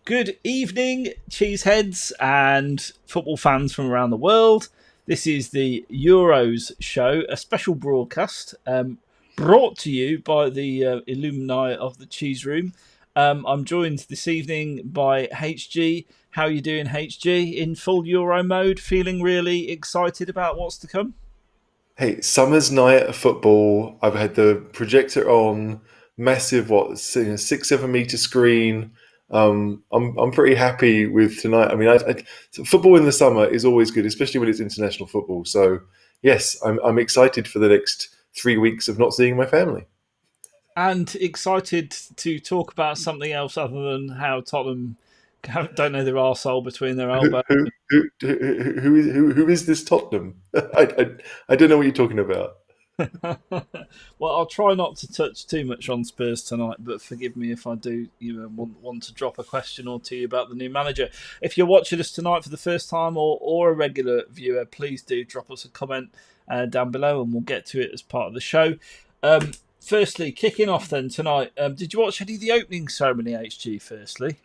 Good evening, cheeseheads and football fans from around the world. This is the Euros show, a special broadcast brought to you by the alumni of the Cheese Room. I'm joined this evening by HG. How are you doing, HG? In full Euro mode, feeling really excited about what's to come? Hey, summer's night of football. I've had the projector on, massive, 6, 7 meter screen. I'm pretty happy with tonight. So football in the summer is always good, especially when it's international football. So yes, I'm excited for the next 3 weeks of not seeing my family. And excited to talk about something else other than how Tottenham don't know their arsehole between their Who elbows. who is this Tottenham? I don't know what you're talking about. Well, I'll try not to touch too much on Spurs tonight, but forgive me if I do. Want to drop a question or two about the new manager. If you're watching us tonight for the first time or a regular viewer, please do drop us a comment down below, and we'll get to it as part of the show. Firstly, kicking off then tonight, did you watch any of the opening ceremony, HG? Firstly,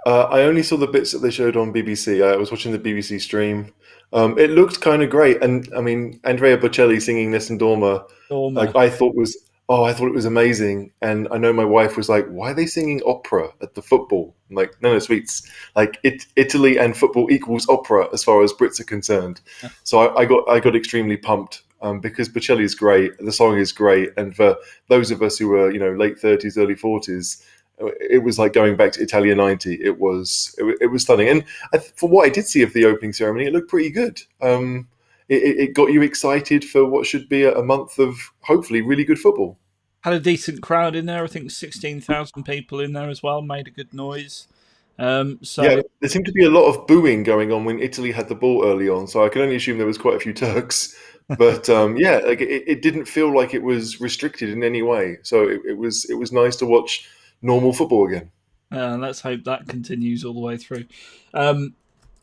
I only saw the bits that they showed on BBC. I was watching the BBC stream. It looked kind of great, and I mean, Andrea Bocelli singing Nessun Dorma, Dormer. I thought it was amazing. And I know my wife was like, "Why are they singing opera at the football?" I'm like, no, sweets. Italy and football equals opera as far as Brits are concerned. So I got extremely pumped because Bocelli is great. The song is great, and for those of us who were late 30s, early 40s, it was like going back to Italia '90. It was stunning, and for what I did see of the opening ceremony, it looked pretty good. It got you excited for what should be a month of hopefully really good football. Had a decent crowd in there. I think 16,000 people in there as well. Made a good noise. Yeah, So there seemed to be a lot of booing going on when Italy had the ball early on, so I can only assume there was quite a few Turks. But yeah, it didn't feel like it was restricted in any way. So it was nice to watch normal football again. let's hope that continues all the way through. Um,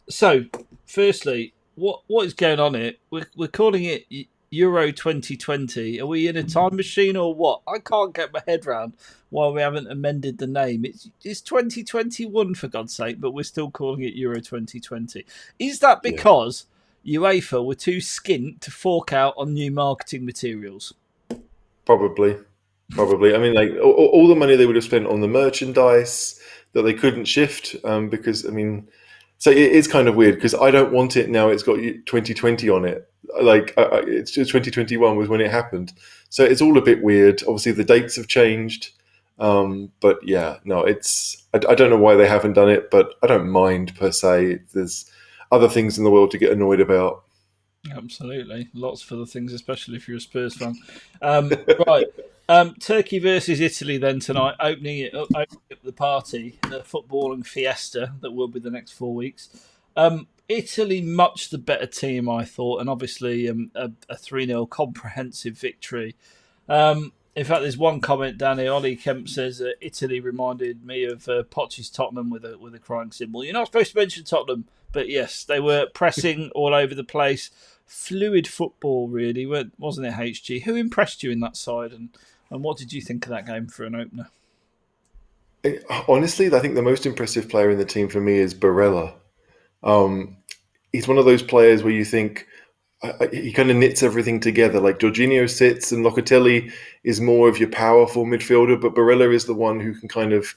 so, firstly, what is going on here? We're calling it Euro 2020. Are we in a time machine or what? I can't get my head round why we haven't amended the name. It's 2021 for God's sake, but we're still calling it Euro 2020. Is that Yeah, because UEFA were too skint to fork out on new marketing materials? probably. Probably. I mean, like all the money they would have spent on the merchandise that they couldn't shift because, I mean, so it is kind of weird because I don't want it now. It's got 2020 on it. It's just 2021 was when it happened. So it's all a bit weird. Obviously, the dates have changed. But yeah, no, I don't know why they haven't done it, but I don't mind per se. There's other things in the world to get annoyed about. Absolutely. Lots for the things, especially if you're a Spurs fan. Right. Turkey versus Italy then tonight, opening up the party, the footballing fiesta that will be the next 4 weeks. Italy, much the better team, I thought, and obviously a 3-0 comprehensive victory. In fact, there's one comment down here. Ollie Kemp says Italy reminded me of Poch's Tottenham with a crying symbol. You're not supposed to mention Tottenham, but yes, they were pressing all over the place. Fluid football, really, wasn't it, HG? Who impressed you in that side, and what did you think of that game for an opener? Honestly, I think the most impressive player in the team for me is Barella. Um, he's one of those players where you think he kind of knits everything together. Like Jorginho sits and Locatelli is more of your powerful midfielder, but Barella is the one who can kind of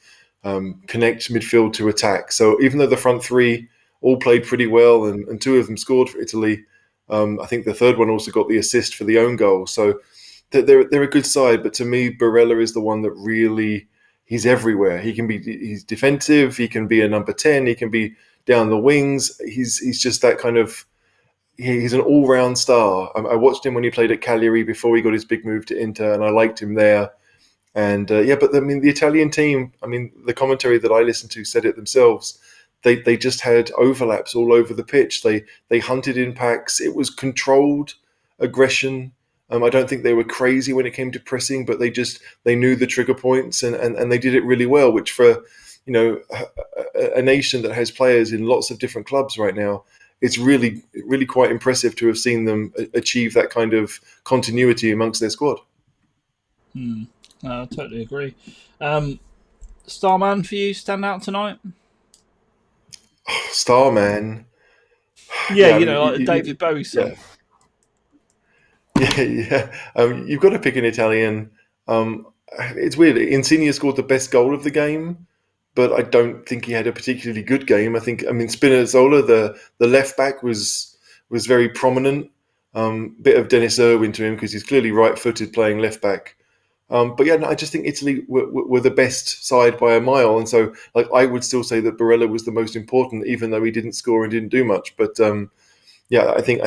connect midfield to attack. So even though the front three all played pretty well and two of them scored for Italy, I think the third one also got the assist for the own goal. So they're a good side, but to me, Barella is the one that really he's everywhere. He's defensive. He can be a number 10. He can be down the wings. He's just that kind of he's an all-round star. I watched him when he played at Cagliari before he got his big move to Inter, and I liked him there. And yeah, but I mean, the Italian team. I mean, the commentary that I listened to said it themselves. They just had overlaps all over the pitch. They hunted in packs. It was controlled aggression. I don't think they were crazy when it came to pressing, but they knew the trigger points and they did it really well. Which for a nation that has players in lots of different clubs right now, it's really quite impressive to have seen them achieve that kind of continuity amongst their squad. I totally agree. Um, Starman for you, stand out tonight? Starman. Yeah, Yeah, I mean, like David Bowie yeah, song. yeah, yeah. You've got to pick an Italian. It's weird. Insigne scored the best goal of the game, but I don't think he had a particularly good game. I mean, Spinazzola, the left back, was very prominent. Bit of Dennis Irwin to him because he's clearly right-footed playing left back. But yeah, no, I just think Italy were the best side by a mile, and so like I would still say that Barella was the most important, even though he didn't score and didn't do much. But yeah, I think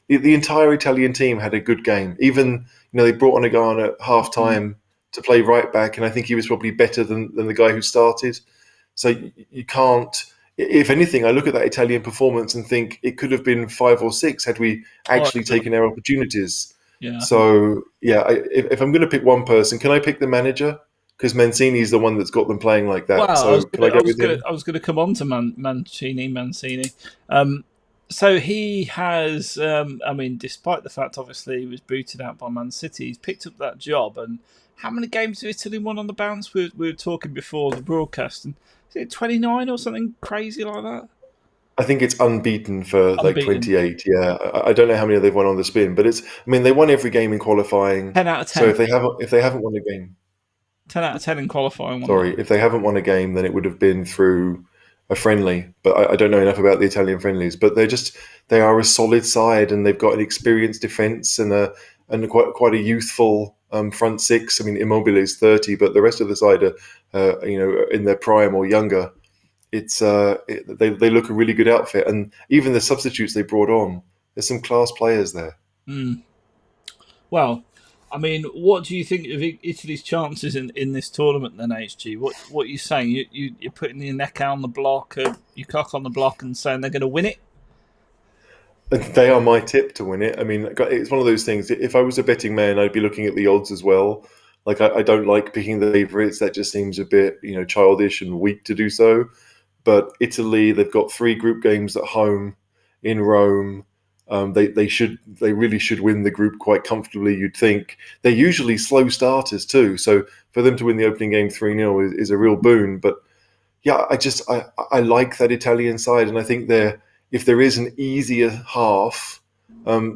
the entire Italian team had a good game. Even they brought on a guy on at half Mm. time to play right back, and I think he was probably better than the guy who started. So you can't. If anything, I look at that Italian performance and think it could have been 5 or 6 had we Oh, actually taken our opportunities. yeah, I think. So yeah, if I'm going to pick one person, can I pick the manager? Because Mancini's the one that's got them playing like that. Well, So can I go with him? I was gonna come on to Mancini. Um, so he has, I mean, despite the fact obviously he was booted out by Man City, he's picked up that job. And how many games have Italy won on the bounce? We were talking before the broadcast, and is it 29 or something crazy like that? I think it's unbeaten for like Unbeaten, 28. Yeah, I don't know how many they've won on the spin, but it's. I mean, they won every game in qualifying. 10 out of So 10, if they haven't won a game, 10 out of 10 in qualifying, wasn't it? sorry, if they haven't won a game, then it would have been through a friendly. But I don't know enough about the Italian friendlies. But they are a solid side, and they've got an experienced defence and quite a youthful front six. I mean, Immobile is 30, but the rest of the side are in their prime or younger. They look a really good outfit, and even the substitutes they brought on, there's some class players there. Mm. Well, I mean, what do you think of Italy's chances in this tournament then, HG? What are you saying? You're putting your neck out on the block, your cock on the block, and saying they're going to win it? They are my tip to win it. I mean, it's one of those things. If I was a betting man, I'd be looking at the odds as well. Like I don't like picking the favourites. That just seems a bit childish and weak to do so. But Italy, they've got 3 group games at home in Rome. They really should win the group quite comfortably. You'd think they're usually slow starters too, so for them to win the opening game 3-0 is a real boon. But yeah, I like that Italian side, and I think if there is an easier half,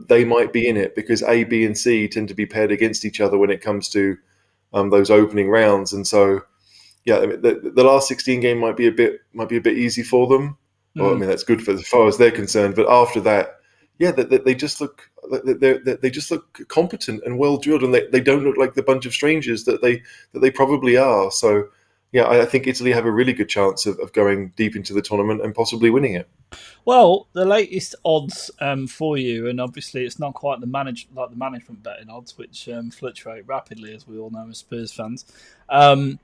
they might be in it because A, B, and C tend to be paired against each other when it comes to those opening rounds, and so yeah, I mean, the last 16 game might be a bit easy for them. Well, I Mm. mean that's good for as far as they're concerned. But after that, yeah, they just look they just look competent and well drilled, and they don't look like the bunch of strangers that they probably are. So yeah, I think Italy have a really good chance of going deep into the tournament and possibly winning it. Well, the latest odds for you, and obviously it's not quite the management betting odds, which fluctuate rapidly, as we all know as Spurs fans. Um,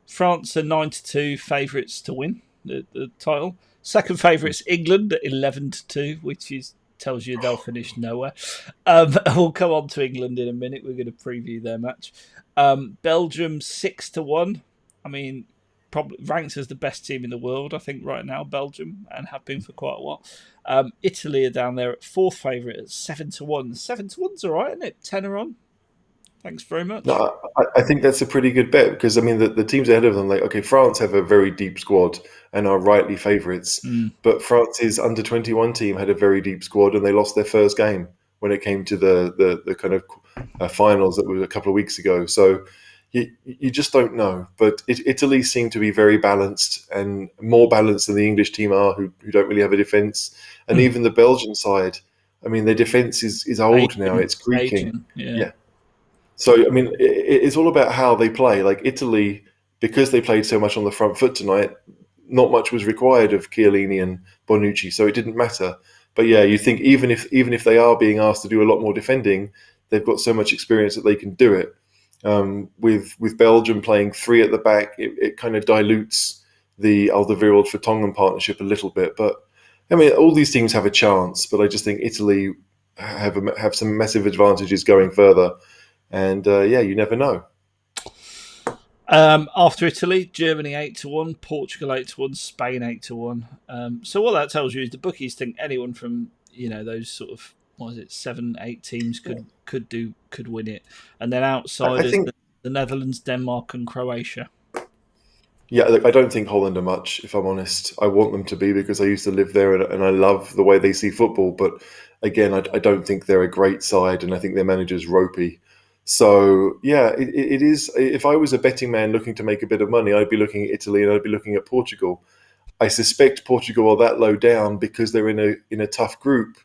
France are 9-2 favourites to win the title. Second favourites England at 11-2, which is tells you they'll finish nowhere. We'll come on to England in a minute. We're going to preview their match. Belgium 6-1. I mean, probably ranks as the best team in the world, I think, right now. Belgium, and have been for quite a while. Italy are down there at fourth favourite at 7-1. 7-1's all right, isn't it? Tenner on. Thanks very much. No, I think that's a pretty good bet because I mean the teams ahead of them, like okay, France have a very deep squad and are rightly favourites, Mm. but France's under 21 team had a very deep squad and they lost their first game when it came to the kind of finals that was a couple of weeks ago. So you just don't know. But Italy seem to be very balanced and more balanced than the English team are, who don't really have a defence, and Mm. even the Belgian side. I mean, their defence is old now; Aging, it's creaking. aging, yeah. Yeah. So, I mean, it's all about how they play. Like Italy, because they played so much on the front foot tonight, not much was required of Chiellini and Bonucci, so it didn't matter. But yeah, you think even if they are being asked to do a lot more defending, they've got so much experience that they can do it. With Belgium playing 3 at the back, it kind of dilutes the Alderweireld Vertonghen partnership a little bit. But I mean, all these teams have a chance, but I just think Italy have some massive advantages going further. And yeah, you never know. After Italy, Germany 8-1, Portugal 8-1, Spain 8-1. So what that tells you is the bookies think anyone from those sort of what is it 7, 8 teams could win it, and then I outsiders think the Netherlands, Denmark, and Croatia. Yeah, look, I don't think Holland are much, if I'm honest. I want them to be because I used to live there and I love the way they see football. But again, I don't think they're a great side, and I think their manager's ropey. So yeah, it is. If I was a betting man looking to make a bit of money, I'd be looking at Italy and I'd be looking at Portugal. I suspect Portugal are that low down because they're in a tough group.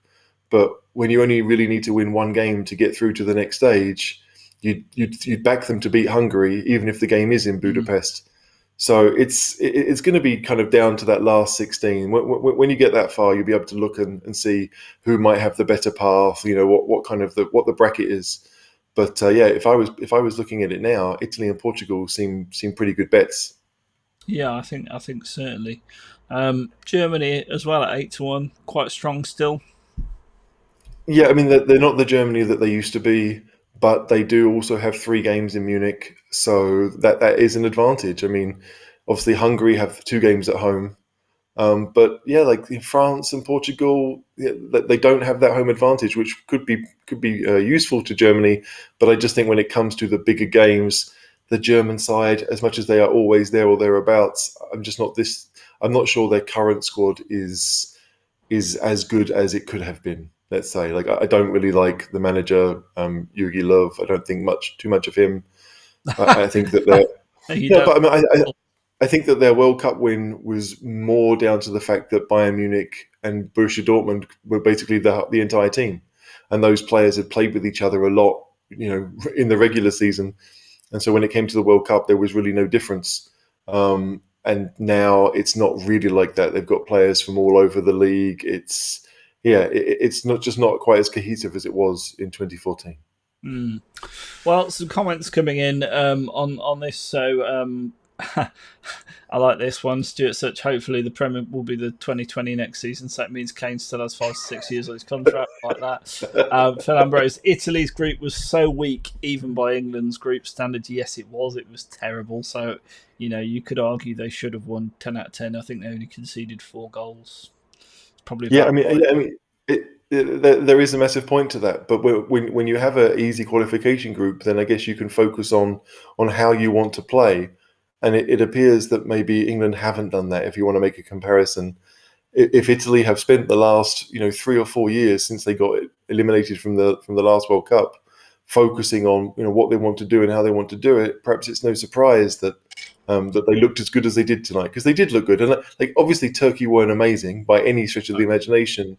But when you only really need to win one game to get through to the next stage, you'd back them to beat Hungary, even if the game is in Mm. Budapest. So it's going to be kind of down to that last 16. When you get that far, you'll be able to look and see who might have the better path. You know what kind of what the bracket is. But yeah, if I was looking at it now, Italy and Portugal seem pretty good bets. Yeah, I think certainly. Germany as well at 8-1, quite strong still. Yeah, I mean they're not the Germany that they used to be, but they do also have 3 games in Munich, so that is an advantage. I mean, obviously Hungary have 2 games at home. But yeah, like France and Portugal, yeah, they don't have that home advantage, which could be useful to Germany. But I just think when it comes to the bigger games, the German side, as much as they are always there or thereabouts, I'm just not this. I'm not sure their current squad is as good as it could have been. Let's say, like I don't really like the manager, Yugi Love. I don't think too much of him. I think that they're You no, don't. but I mean, I think that their World Cup win was more down to the fact that Bayern Munich and Borussia Dortmund were basically the entire team, and those players had played with each other a lot, in the regular season, and so when it came to the World Cup, there was really no difference. And now it's not really like that. They've got players from all over the league. It's not quite as cohesive as it was in 2014. Mm. Well, some comments coming in on this. So I like this one. Stuart Such. Hopefully, the Premier will be the 2020 next season. So that means Kane still has 5 to 6 years on his contract. Like that. Phil Ambrose. Italy's group was so weak, even by England's group standards. Yes, it was. It was terrible. So you could argue they should have won 10 out of 10. I think they only conceded 4 goals. It's probably Yeah, I about mean, right. there is a massive point to that. But when you have an easy qualification group, then I guess you can focus on how you want to play. And it appears that maybe England haven't done that. If you want to make a comparison, if Italy have spent the last 3 or 4 years since they got eliminated from the last World Cup, focusing on what they want to do and how they want to do it, perhaps it's no surprise that they looked as good as they did tonight, because they did look good. And like obviously Turkey weren't amazing by any stretch of the imagination,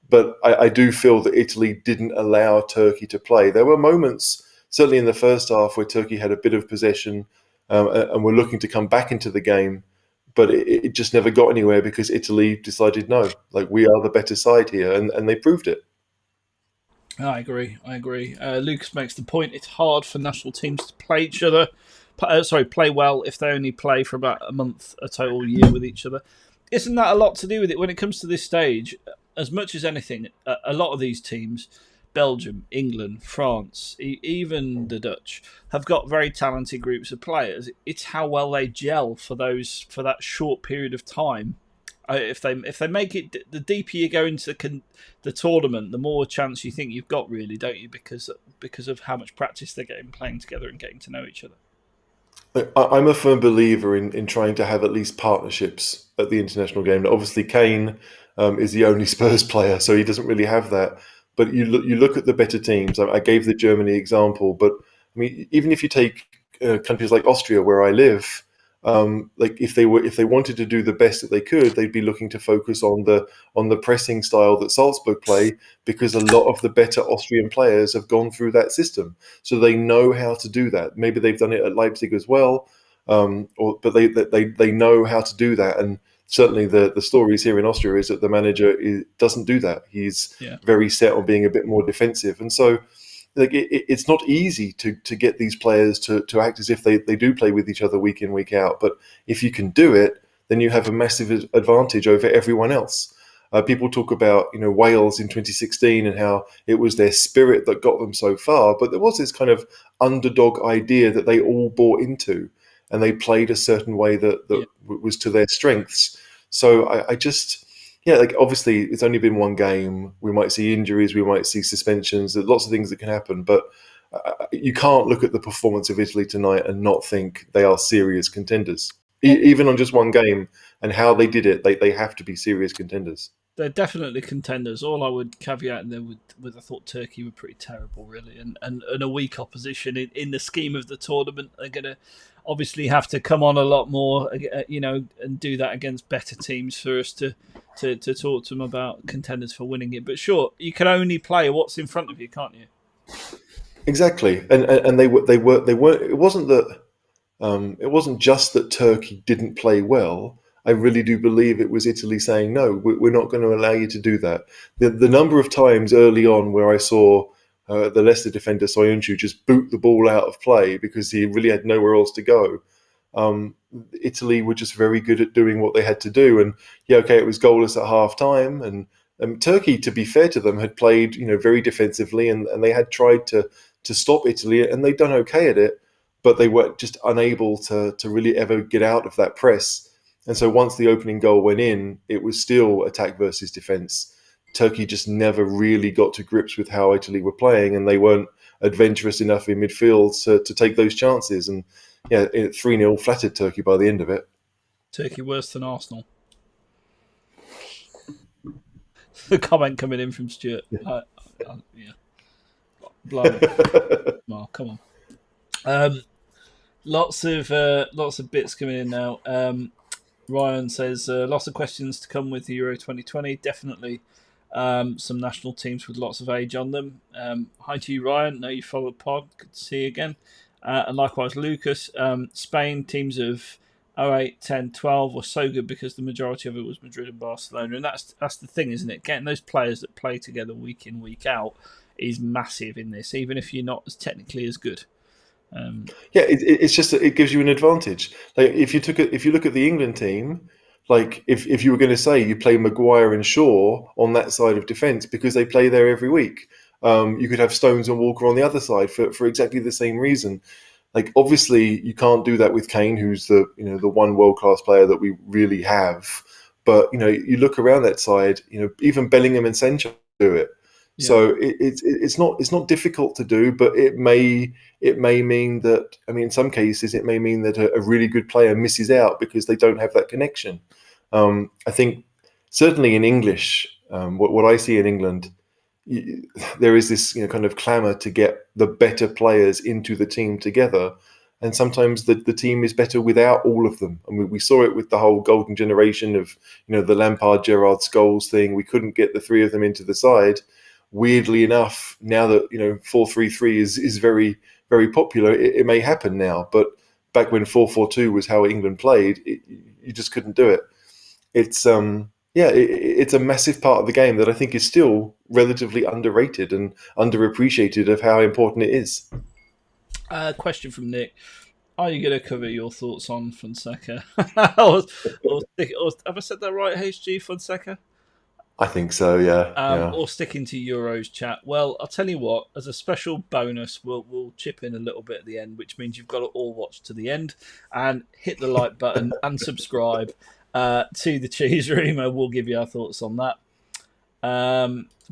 but I do feel that Italy didn't allow Turkey to play. There were moments, certainly in the first half, where Turkey had a bit of possession, and were looking to come back into the game, but it just never got anywhere because Italy decided no, like we are the better side here, and they proved it. I agree. I agree. Lucas makes the point. It's hard for national teams to play each other. Play well if they only play for about a month, a total year with each other. Isn't that a lot to do with it when it comes to this stage? As much as anything, a lot of these teams, Belgium, England, France, even the Dutch, have got very talented groups of players. It's how well they gel for that short period of time. If they make it, the deeper you go into the tournament, the more chance you think you've got, really, don't you? Because of how much practice they're getting playing together and getting to know each other. I'm a firm believer in trying to have at least partnerships at the international game. Obviously, Kane is the only Spurs player, so he doesn't really have that. But you look at the better teams. I gave the Germany example, but I mean, even if you take countries like Austria, where I live, like if they wanted to do the best that they could, they'd be looking to focus on the pressing style that Salzburg play, because a lot of the better Austrian players have gone through that system, so they know how to do that. Maybe they've done it at Leipzig as well, but they know how to do that. And certainly the stories here in Austria is that the manager doesn't do that. He's Yeah. very set on being a bit more defensive, and so like it's not easy to get these players to act as if they do play with each other week in, week out. But if you can do it, then you have a massive advantage over everyone else. People talk about Wales in 2016 and how it was their spirit that got them so far, but there was this kind of underdog idea that they all bought into, and they played a certain way that Yeah. was to their strengths. So I just yeah, like obviously it's only been one game. We might see injuries, we might see suspensions. There's lots of things that can happen, but you can't look at the performance of Italy tonight and not think they are serious contenders. even on just one game, and how they did it, they have to be serious contenders. They're definitely contenders. All I would caveat in there with I thought Turkey were pretty terrible, really, and a weak opposition in the scheme of the tournament. They're going to obviously have to come on a lot more, and do that against better teams for us to talk to them about contenders for winning it. But sure, you can only play what's in front of you, can't you? Exactly, and they weren't. It wasn't that. It wasn't just that Turkey didn't play well. I really do believe it was Italy saying, no, we're not going to allow you to do that. The number of times early on where I saw the Leicester defender Soyuncu just boot the ball out of play because he really had nowhere else to go. Italy were just very good at doing what they had to do. And yeah, okay, it was goalless at half time. And Turkey, to be fair to them, had played very defensively, and they had tried to stop Italy, and they'd done okay at it. But they were just unable to really ever get out of that press. And so once the opening goal went in, it was still attack versus defence. Turkey just never really got to grips with how Italy were playing, and they weren't adventurous enough in midfield to take those chances. And yeah, 3-0 flattered Turkey by the end of it. Turkey worse than Arsenal. The comment coming in from Stuart. Yeah. Blimey. Well, come on. Lots of bits coming in now. Ryan says lots of questions to come with the Euro 2020. Definitely some national teams with lots of age on them. Hi to you, Ryan. Know you follow the pod. Good to see you again. And likewise, Lucas. Spain teams of 08, 10, 12 were so good because the majority of it was Madrid and Barcelona. And that's the thing, isn't it? Getting those players that play together week in, week out is massive in this, even if you're not as technically as good. It's just it gives you an advantage. Like if you look at the England team, like if you were going to say you play Maguire and Shaw on that side of defence because they play there every week, you could have Stones and Walker on the other side for exactly the same reason. Like obviously you can't do that with Kane, who's the one world class player that we really have. But you look around that side, even Bellingham and Sancho do it. Yeah. So it's not difficult to do, but it may mean that, in some cases it may mean that a really good player misses out because they don't have that connection. I think certainly in English, what I see in England, there is this kind of clamour to get the better players into the team together, and sometimes the team is better without all of them. We saw it with the whole golden generation of the Lampard, Gerrard, Scholes thing. We couldn't get the three of them into the side. Weirdly enough, now that 4-3-3 is very, very popular, it may happen now. But back when 4-4-2 was how England played, you just couldn't do it. It's it's a massive part of the game that I think is still relatively underrated and underappreciated of how important it is. Question from Nick: are you going to cover your thoughts on Fonseca? or have I said that right? HG Fonseca. I think so, yeah. Or sticking to Euros chat. Well, I'll tell you what, as a special bonus, we'll chip in a little bit at the end, which means you've got to all watch to the end and hit the like button and subscribe to the Cheese Room. We'll give you our thoughts on that.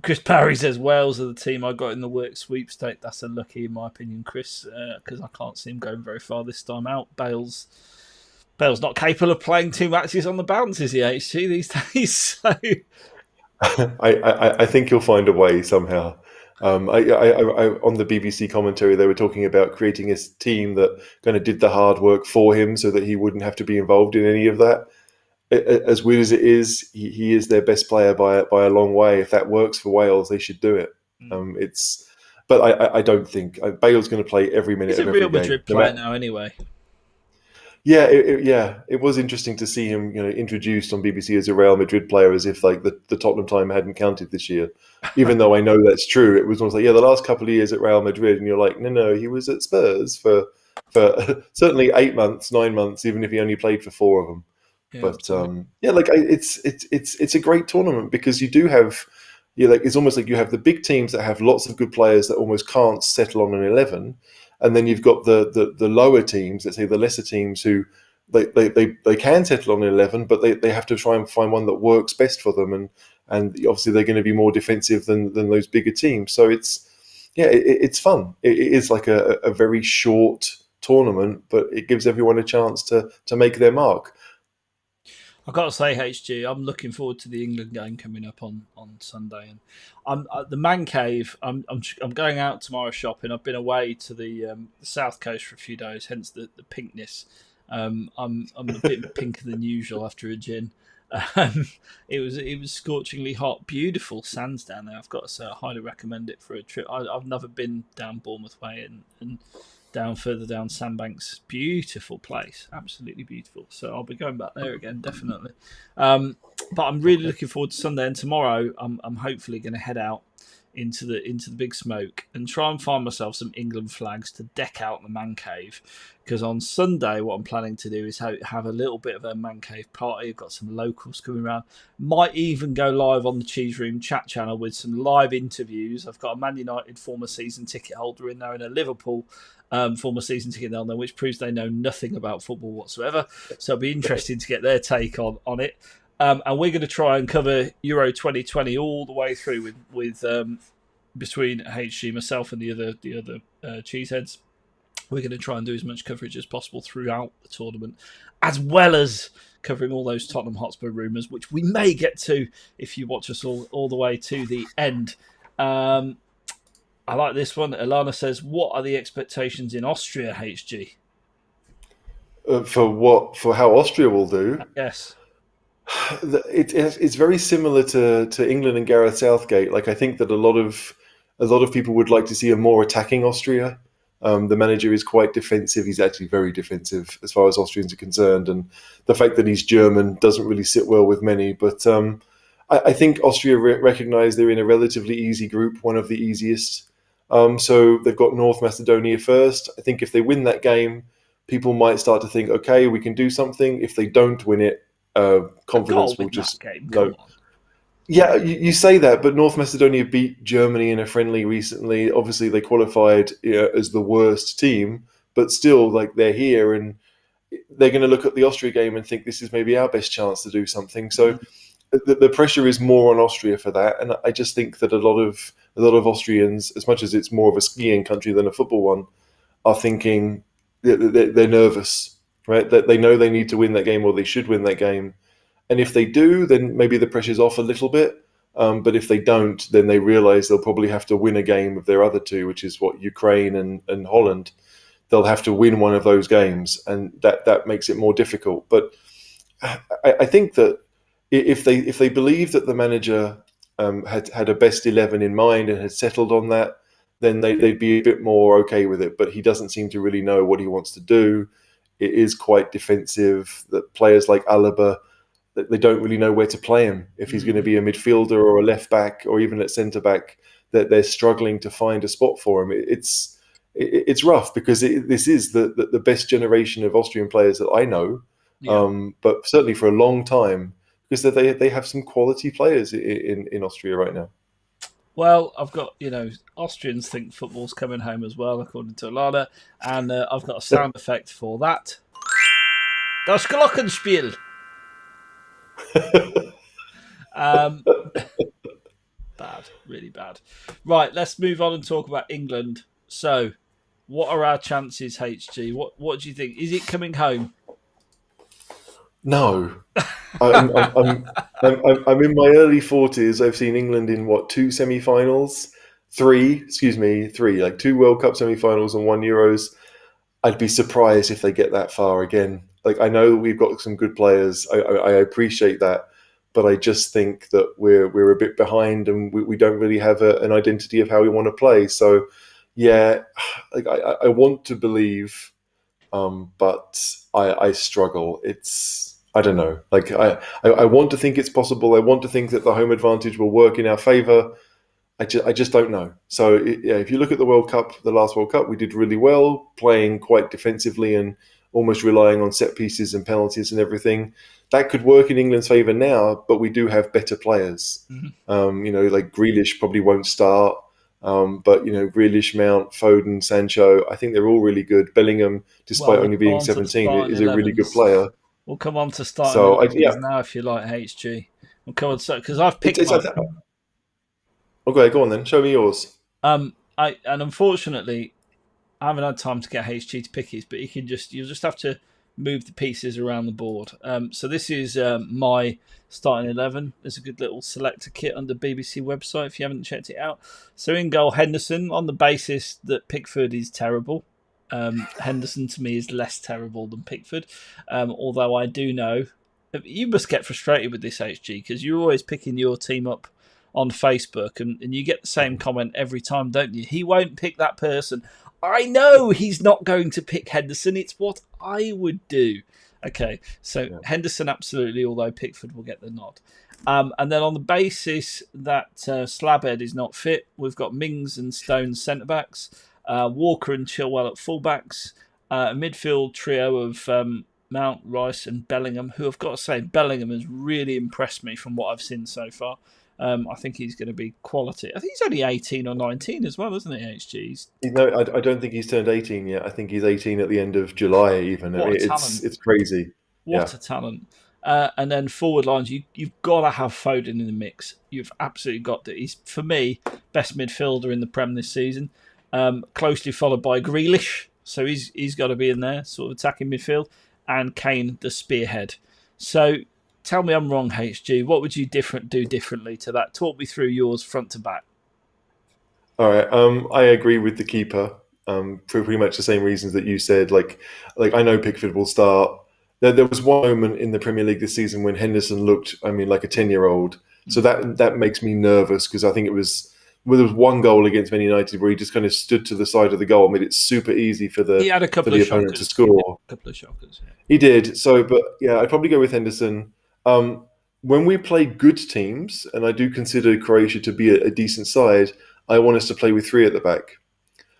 Chris Parry says, Wales are the team I got in the work sweepstake. That's unlucky, in my opinion, Chris, because I can't see him going very far this time out. Bale's not capable of playing 2 matches on the bounce, is he, HG, these days? So... I think he'll find a way somehow. On the BBC commentary, they were talking about creating a team that kind of did the hard work for him so that he wouldn't have to be involved in any of that. As weird as it is, he is their best player by a long way. If that works for Wales, they should do it. But I don't think Bale's going to play every minute of every game. He's a Real Madrid player now anyway. Yeah, it was interesting to see him, introduced on BBC as a Real Madrid player, as if like the Tottenham time hadn't counted this year. Even though I know that's true, it was almost like, the last couple of years at Real Madrid, and you're like, no, he was at Spurs for certainly 8 months, 9 months, even if he only played for 4 of them. Yeah, but it's a great tournament because you do have, it's almost like you have the big teams that have lots of good players that almost can't settle on an 11. And then you've got the lower teams, let's say the lesser teams, who they can settle on an 11, but they have to try and find one that works best for them. And obviously they're going to be more defensive than those bigger teams. So it's fun. It is like a very short tournament, but it gives everyone a chance to make their mark. I've got to say, HG, I'm looking forward to the England game coming up on Sunday, and I'm at the Man Cave. I'm going out tomorrow shopping. I've been away to the South Coast for a few days, hence the pinkness. I'm a bit pinker than usual after a gin. It was scorchingly hot, beautiful sands down there. I've got to say, I highly recommend it for a trip. I've never been down Bournemouth Way and down further down Sandbanks. Beautiful place, absolutely beautiful. So I'll be going back there again, definitely. But I'm really looking forward to Sunday, and tomorrow I'm hopefully going to head out into the big smoke and try and find myself some England flags to deck out the man cave. Because on Sunday, what I'm planning to do is have a little bit of a man cave party. I've got some locals coming around. Might even go live on the Cheese Room chat channel with some live interviews. I've got a Man United former season ticket holder in there and a Liverpool former season ticket holder, which proves they know nothing about football whatsoever. So it'll be interesting to get their take on it. And we're going to try and cover Euro 2020 all the way through with between HG, myself, and the other cheeseheads. We're going to try and do as much coverage as possible throughout the tournament, as well as covering all those Tottenham Hotspur rumours, which we may get to if you watch us all the way to the end. I like this one. Alana says, "What are the expectations in Austria, HG?" For how Austria will do? Yes. It's very similar to England and Gareth Southgate. Like, I think that a lot of people would like to see a more attacking Austria. The manager is quite defensive. He's actually very defensive as far as Austrians are concerned, and the fact that he's German doesn't really sit well with many. But I think Austria recognise they're in a relatively easy group, one of the easiest. So they've got North Macedonia first. I think if they win that game, people might start to think, okay, we can do something. If they don't win it, confidence will just go. Yeah, you say that, but North Macedonia beat Germany in a friendly recently. Obviously, they qualified as the worst team, but still, like, they're here and they're going to look at the Austria game and think this is maybe our best chance to do something. So the pressure is more on Austria for that, and I just think that a lot of Austrians, as much as it's more of a skiing country than a football one, are thinking they're nervous, right? That they know they need to win that game or they should win that game. And if they do, then maybe the pressure's off a little bit. But if they don't, then they realise they'll probably have to win a game of their other two, which is what, Ukraine and Holland. They'll have to win one of those games, and that makes it more difficult. But I think that if they believe that the manager had a best 11 in mind and had settled on that, then they'd be a bit more okay with it. But he doesn't seem to really know what he wants to do. It is quite defensive. That players like Alaba, they don't really know where to play him. If he's going to be a midfielder or a left back or even at centre back, that they're struggling to find a spot for him. It's rough because this is the best generation of Austrian players that I know, but certainly for a long time, because they have some quality players in Austria right now. Well, I've got, Austrians think football's coming home as well, according to Alana, and I've got a sound effect for that. Das Glockenspiel. Bad, really bad. Right, let's move on and talk about England. So, what are our chances, HG? What do you think? Is it coming home? No. I'm in my early 40s. I've seen England in two semi-finals? Three, like 2 World Cup semi-finals and 1 Euros. I'd be surprised if they get that far again. Like, I know we've got some good players. I appreciate that, but I just think that we're a bit behind and we don't really have an identity of how we want to play. So, yeah, like I want to believe, but I struggle. I don't know. Like I want to think it's possible. I want to think that the home advantage will work in our favour. I just don't know. So if you look at the World Cup, the last World Cup, we did really well, playing quite defensively and almost relying on set pieces and penalties and everything. That could work in England's favour now, but we do have better players. Mm-hmm. Like Grealish probably won't start, but Grealish, Mount, Foden, Sancho, I think they're all really good. Bellingham, despite only being 17, is a really good player. We'll come on to start now if you like, HG. We'll come on because I've picked. Okay, go on then. Show me yours. And unfortunately, I haven't had time to get HG to pick his, but you'll just have to move the pieces around the board. So this is my starting 11. There's a good little selector kit on the BBC website if you haven't checked it out. So in goal, Henderson, on the basis that Pickford is terrible. Henderson to me is less terrible than Pickford, although I do know you must get frustrated with this, HG, because you're always picking your team up on Facebook and you get the same comment every time, don't you? He won't pick that person. I know he's not going to pick Henderson. It's what I would do. Okay, so Henderson absolutely, although Pickford will get the nod. And then on the basis that Slabhead is not fit, we've got Mings and Stones centre-backs, Walker and Chilwell at full-backs, a midfield trio of Mount, Rice and Bellingham, who I've got to say, Bellingham has really impressed me from what I've seen so far. I think he's going to be quality. I think he's only 18 or 19 as well, isn't he, HG's? No, I don't think he's turned 18 yet. I think he's 18 at the end of July even. What a talent. It's crazy. What a talent. And then forward lines, you've got to have Foden in the mix. You've absolutely got to. He's, for me, best midfielder in the Prem this season, closely followed by Grealish. So he's got to be in there, sort of attacking midfield, and Kane, the spearhead. So tell me I'm wrong, HG. What would you do differently to that? Talk me through yours front to back. All right. I agree with the keeper for pretty much the same reasons that you said. Like I know Pickford will start. There was one moment in the Premier League this season when Henderson looked, like a 10-year-old. So that makes me nervous because I think there was one goal against Man United where he just kind of stood to the side of the goal, made it super easy for the opponent to score. A couple of shockers. Yeah. He did. So, but yeah, I'd probably go with Henderson. When we play good teams, and I do consider Croatia to be a decent side, I want us to play with three at the back.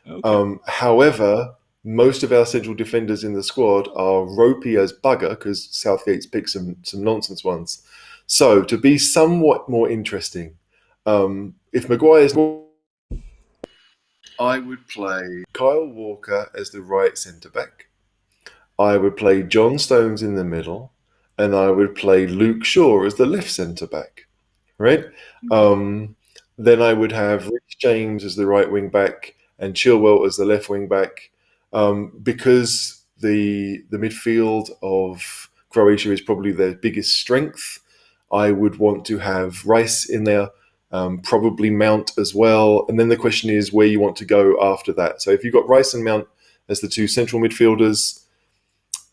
Okay. However, most of our central defenders in the squad are ropey as bugger because Southgate's picked some nonsense ones. So to be somewhat more interesting, if Maguire's, I would play Kyle Walker as the right centre back. I would play John Stones in the middle, and I would play Luke Shaw as the left centre back. Right. Then I would have Rich James as the right wing back and Chilwell as the left wing back. Because the midfield of Croatia is probably their biggest strength, I would want to have Rice in there, probably Mount as well. And then the question is where you want to go after that. So if you've got Rice and Mount as the two central midfielders,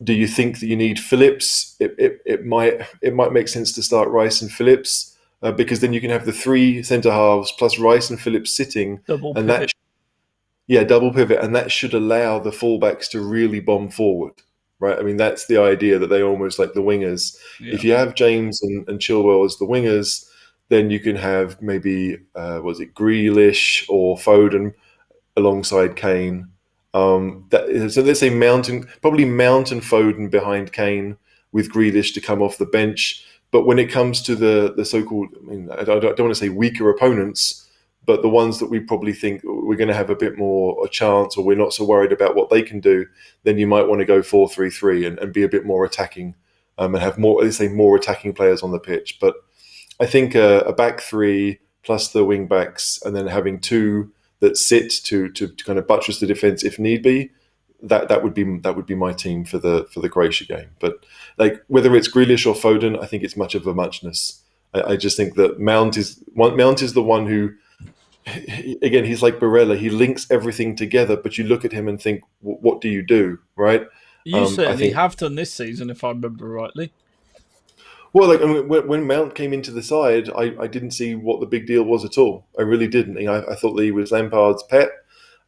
do you think that you need Phillips? It might make sense to start Rice and Phillips because then you can have the three centre halves plus Rice and Phillips sitting, double pivot, and that should allow the fullbacks to really bomb forward, right? I mean, that's the idea that they almost like the wingers. Yeah. If you have James and Chilwell as the wingers, then you can have maybe Grealish or Foden alongside Kane. So let's say Mount and Foden behind Kane with Grealish to come off the bench. But when it comes to the so-called, I don't want to say weaker opponents, but the ones that we probably think we're going to have a bit more a chance or we're not so worried about what they can do, then you might want to go 4-3-3 and be a bit more attacking and have more attacking players on the pitch. But I think a back three plus the wing backs and then having two that sit to kind of buttress the defense if need be. That would be my team for the Croatia game. But like whether it's Grealish or Foden, I think it's much of a muchness. I just think that Mount is the one who, again, he's like Barella. He links everything together. But you look at him and think, what do you do, right? You certainly have done this season, if I remember rightly. Well, when Mount came into the side, I didn't see what the big deal was at all. I really didn't. I thought that he was Lampard's pet.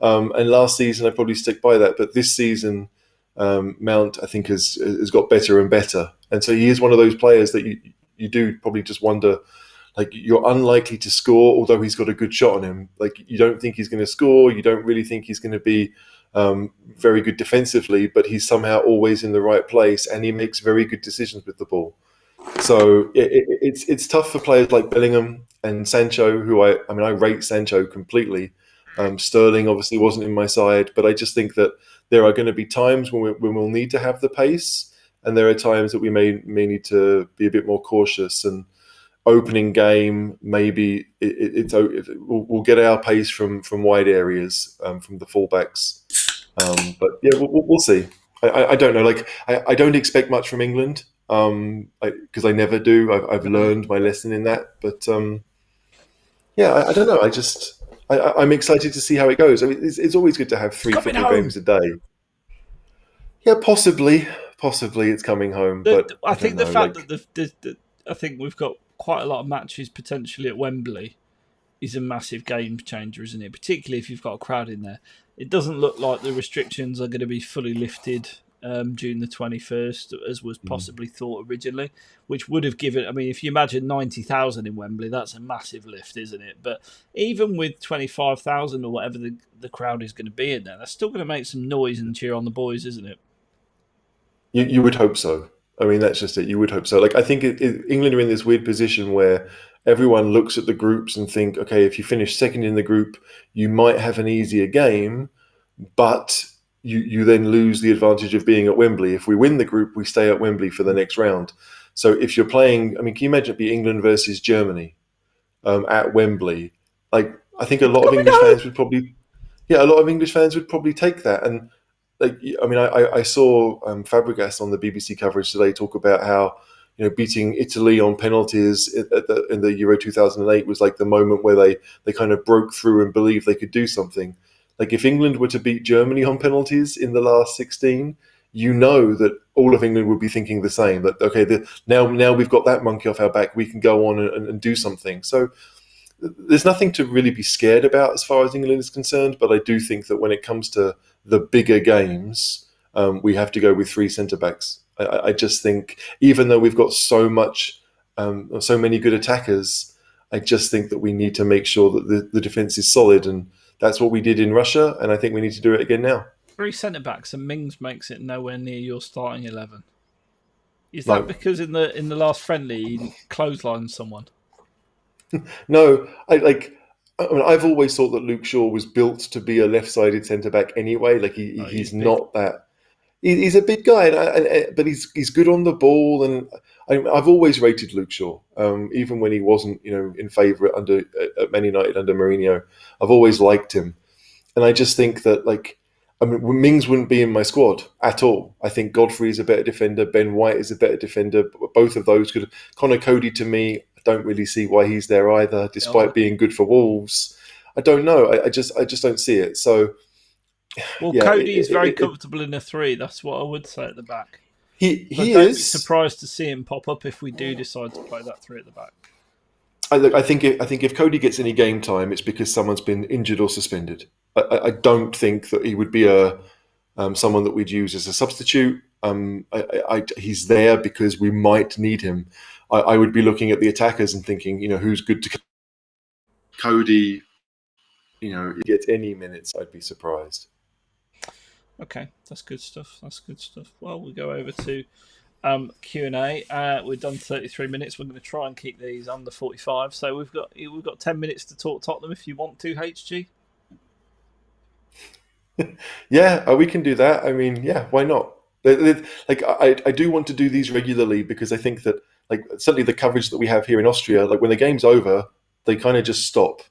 And last season, I probably stick by that. But this season, Mount, I think, has got better and better. And so he is one of those players that you do probably just wonder, like, you're unlikely to score, although he's got a good shot on him. Like, you don't think he's going to score. You don't really think he's going to be very good defensively, but he's somehow always in the right place and he makes very good decisions with the ball. So it's tough for players like Bellingham and Sancho, who I rate Sancho completely. Sterling obviously wasn't in my side, but I just think that there are going to be times when we'll need to have the pace, and there are times that we may need to be a bit more cautious. And opening game, maybe we'll get our pace from wide areas, from the fullbacks. But yeah, we'll see. I don't know. Like I don't expect much from England because I never do. I've learned my lesson in that. But yeah, I don't know. I'm excited to see how it goes. I mean, it's always good to have It's three coming football home. games a day. Yeah, possibly it's coming home, but I I don't think the know. fact Like that I think we've got quite a lot of matches potentially at Wembley is a massive game changer, isn't it? Particularly if you've got a crowd in there. It doesn't look like the restrictions are going to be fully lifted June the 21st, as was possibly thought originally, which would have given. I mean, if you imagine 90,000 in Wembley, that's a massive lift, isn't it? But even with 25,000 or whatever the crowd is going to be in there, that's still going to make some noise and cheer on the boys, isn't it? you would hope so. I mean, that's just it. You would hope so. Like I think England are in this weird position where everyone looks at the groups and think, okay, if you finish second in the group, you might have an easier game, but you then lose the advantage of being at Wembley. If we win the group, we stay at Wembley for the next round. So if you're playing, I mean, can you imagine it be England versus Germany at Wembley? Like I think a lot of Coming English home. fans would probably, yeah, a lot of English fans would probably take that. And like, I mean, I saw Fabregas on the BBC coverage today talk about how beating Italy on penalties in the Euro 2008 was like the moment where they kind of broke through and believed they could do something. Like if England were to beat Germany on penalties in the last 16, you know that all of England would be thinking the same. That okay, now we've got that monkey off our back, we can go on and do something. So there's nothing to really be scared about as far as England is concerned. But I do think that when it comes to the bigger games, we have to go with three centre backs. I just think, even though we've got so many good attackers, I just think that we need to make sure that the defence is solid, and that's what we did in Russia, and I think we need to do it again now. Three centre backs, and Mings makes it nowhere near your starting 11. Is that No, because in the last friendly he clotheslined someone? no, I like. I mean, I've always thought that Luke Shaw was built to be a left-sided centre back anyway. Like Oh, he's he's big. not that. He's a big guy, but he's good on the ball, and I've always rated Luke Shaw, even when he wasn't, in favour at Man United under Mourinho. I've always liked him, and I just think that I mean, Mings wouldn't be in my squad at all. I think Godfrey is a better defender. Ben White is a better defender. Both of those could. Connor Cody, to me, I don't really see why he's there either, Oh, despite being good for Wolves. I don't know. I just don't see it. So well, yeah, Cody is very comfortable in a three. That's what I would say at the back. So he don't be is. surprised to see him pop up if we do decide to play that three at the back. I think if Cody gets any game time, it's because someone's been injured or suspended. I don't think that he would be a someone that we'd use as a substitute. He's there because we might need him. I would be looking at the attackers and thinking, who's good to Cody. He gets any minutes, I'd be surprised. Okay, that's good stuff. That's good stuff. Well, we go over to Q&A. We've done 33 minutes. We're going to try and keep these under 45. So we've got 10 minutes to talk Tottenham if you want to, HG. Yeah, we can do that. I mean, yeah, why not? Like, I do want to do these regularly because I think that, like, certainly the coverage that we have here in Austria, like when the game's over, they kind of just stop.